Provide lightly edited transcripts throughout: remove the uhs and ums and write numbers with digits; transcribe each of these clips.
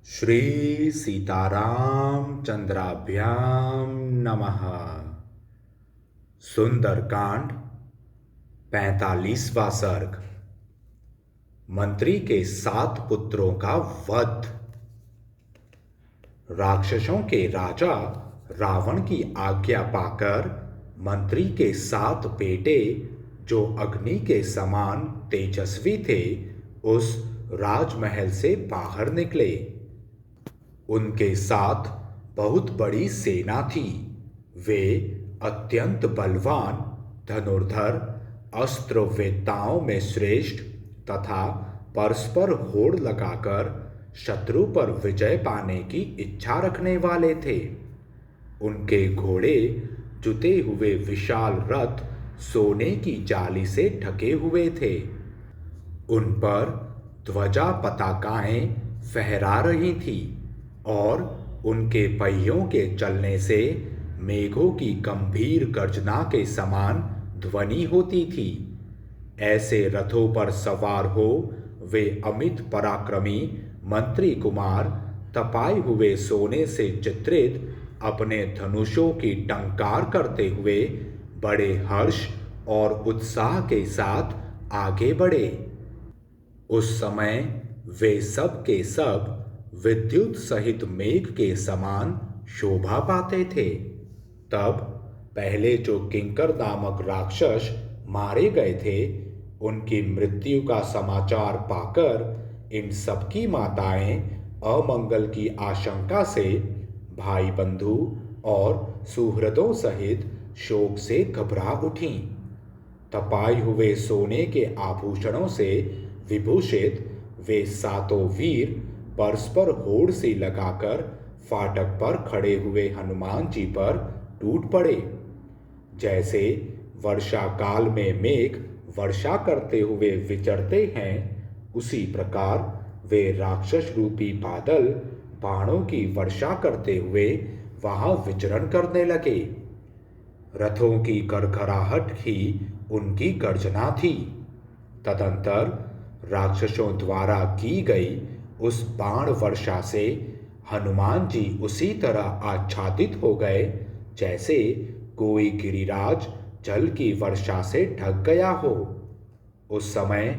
श्री सीताराम चंद्राभ्याम नमः। सुंदरकांड 45वां सर्ग। मंत्री के 7 पुत्रों का वध। राक्षसों के राजा रावण की आज्ञा पाकर मंत्री के 7 बेटे, जो अग्नि के समान तेजस्वी थे, उस राजमहल से बाहर निकले। उनके साथ बहुत बड़ी सेना थी। वे अत्यंत बलवान, धनुर्धर, अस्त्र वेत्ताओं में श्रेष्ठ तथा परस्पर होड़ लगाकर शत्रु पर विजय पाने की इच्छा रखने वाले थे। उनके घोड़े जुते हुए विशाल रथ सोने की जाली से ढके हुए थे। उन पर ध्वजा पताकाएं फहरा रही थी और उनके पहियों के चलने से मेघों की गंभीर गर्जना के समान ध्वनि होती थी। ऐसे रथों पर सवार हो वे अमित पराक्रमी मंत्री कुमार तपाए हुए सोने से चित्रित अपने धनुषों की टंकार करते हुए बड़े हर्ष और उत्साह के साथ आगे बढ़े। उस समय वे सब के सब विद्युत सहित मेघ के समान शोभा पाते थे। तब पहले जो किंकर नामक राक्षस मारे गए थे, उनकी मृत्यु का समाचार पाकर इन सबकी माताएं अमंगल की आशंका से भाई बंधु और सुहृदों सहित शोक से घबरा उठीं। तपाए हुए सोने के आभूषणों से विभूषित वे 7 वीर परस्पर होड़ सी लगाकर फाटक पर खड़े हुए हनुमान जी पर टूट पड़े। जैसे वर्षा काल में मेघ वर्षा करते हुए विचरते हैं, उसी प्रकार वे राक्षस रूपी बादल बाणों की वर्षा करते हुए वहां विचरण करने लगे। रथों की गड़गड़ाहट ही उनकी गर्जना थी। तदंतर राक्षसों द्वारा की गई उस बाण वर्षा से हनुमान जी उसी तरह आच्छादित हो गए जैसे कोई गिरिराज जल की वर्षा से ढक गया हो। उस समय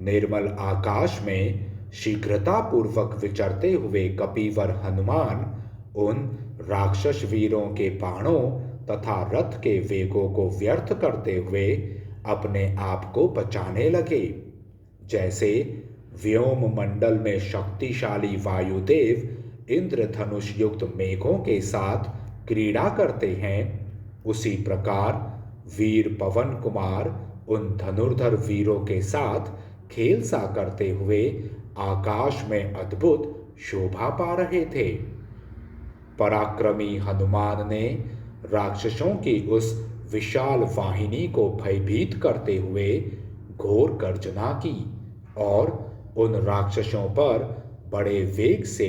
निर्मल आकाश में शीघ्रता पूर्वक विचरते हुए कपिवर हनुमान उन राक्षस वीरों के बाणों तथा रथ के वेगों को व्यर्थ करते हुए अपने आप को बचाने लगे। जैसे व्योम मंडल में शक्तिशाली वायुदेव इंद्रधनुष युक्त मेघों के साथ क्रीड़ा करते हैं, उसी प्रकार वीर पवन कुमार उन धनुर्धर वीरों के साथ खेल सा करते हुए आकाश में अद्भुत शोभा पा रहे थे। पराक्रमी हनुमान ने राक्षसों की उस विशाल वाहिनी को भयभीत करते हुए घोर गर्जना की और उन राक्षसों पर बड़े वेग से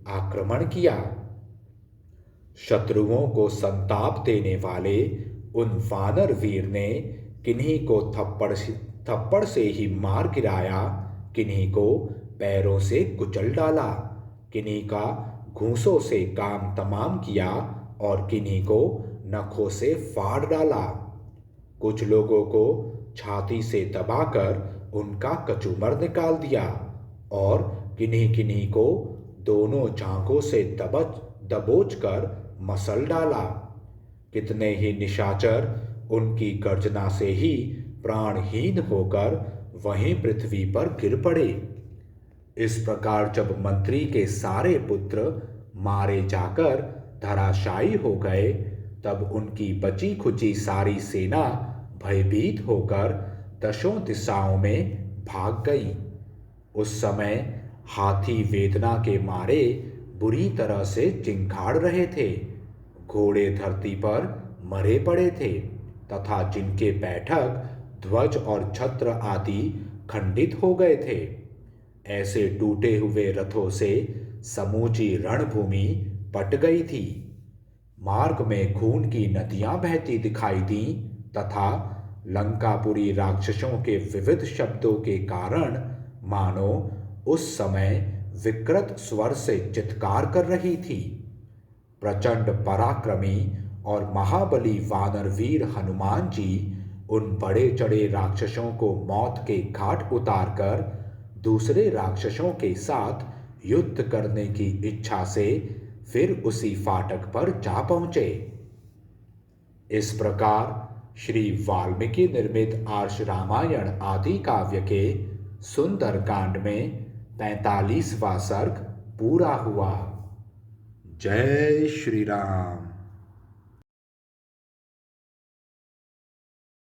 आक्रमण किया। शत्रुओं को संताप देने वाले उन वानर वीर ने किन्हीं को थप्पड़ से ही मार गिराया, किन्हीं को पैरों से कुचल डाला, किन्हीं का घूंसों से काम तमाम किया और किन्हीं को नखों से फाड़ डाला। कुछ लोगों को छाती से दबाकर उनका कचूमर निकाल दिया और किन्हीं किन्हीं को दोनों जांघों से दबोच कर मसल डाला। कितने ही निशाचर उनकी गर्जना से ही प्राणहीन होकर वहीं पृथ्वी पर गिर पड़े। इस प्रकार जब मंत्री के सारे पुत्र मारे जाकर धराशायी हो गए, तब उनकी बची खुची सारी सेना भयभीत होकर दशों दिशाओं में भाग गई। उस समय हाथी वेदना के मारे बुरी तरह से चिंघाड़ रहे थे। घोड़े धरती पर मरे पड़े थे तथा जिनके बैठक, ध्वज और छत्र आदि खंडित हो गए थे। ऐसे टूटे हुए रथों से समूची रणभूमि पट गई थी। मार्ग में खून की नदियां बहती दिखाई दी तथा लंकापुरी राक्षसों के विविध शब्दों के कारण मानो उस समय विकृत स्वर से चित्कार कर रही थी। प्रचंड पराक्रमी और महाबली वानरवीर हनुमान जी उन बड़े चढ़े राक्षसों को मौत के घाट उतारकर दूसरे राक्षसों के साथ युद्ध करने की इच्छा से फिर उसी फाटक पर जा पहुंचे। इस प्रकार श्री वाल्मीकि निर्मित आर्ष रामायण आदि काव्य के सुंदर कांड में 45वां सर्ग पूरा हुआ। जय श्री राम।